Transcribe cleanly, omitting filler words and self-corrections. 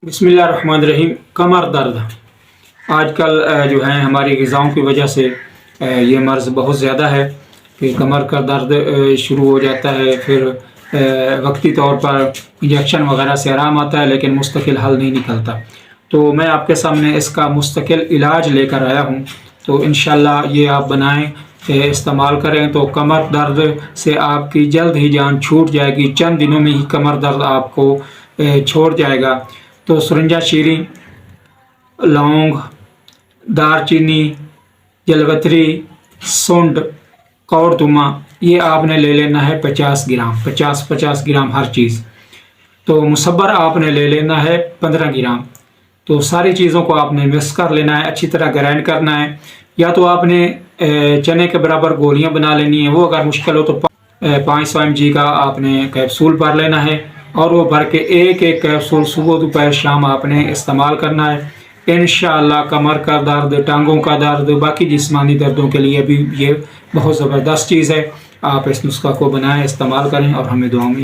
بسم اللہ الرحمن الرحیم۔ کمر درد آج کل جو ہے ہماری غذاؤں کی وجہ سے یہ مرض بہت زیادہ ہے کہ کمر کا درد شروع ہو جاتا ہے، پھر وقتی طور پر انجیکشن وغیرہ سے آرام آتا ہے لیکن مستقل حل نہیں نکلتا۔ تو میں آپ کے سامنے اس کا مستقل علاج لے کر آیا ہوں، تو انشاءاللہ یہ آپ بنائیں، استعمال کریں تو کمر درد سے آپ کی جلد ہی جان چھوٹ جائے گی۔ چند دنوں میں ہی کمر درد آپ کو چھوڑ جائے گا۔ تو سرنجہ شیری، لونگ، دار چینی، جلوتری، سونڈ، کوڑتما، یہ آپ نے لے لینا ہے 50 گرام، 50 گرام ہر چیز۔ تو مصبر آپ نے لے لینا ہے 15 گرام۔ تو ساری چیزوں کو آپ نے مکس کر لینا ہے، اچھی طرح گرائنڈ کرنا ہے، یا تو آپ نے چنے کے برابر گولیاں بنا لینی ہیں، وہ اگر مشکل ہو تو 500 mg کا آپ نے کیپسول بھر لینا ہے، اور وہ بھر کے ایک کیپسول صبح دوپہر شام آپ نے استعمال کرنا ہے۔ انشاءاللہ کمر کا درد، ٹانگوں کا درد، باقی جسمانی دردوں کے لیے بھی یہ بہت زبردست چیز ہے۔ آپ اس نسخہ کو بنائیں، استعمال کریں اور ہمیں دعاؤں میں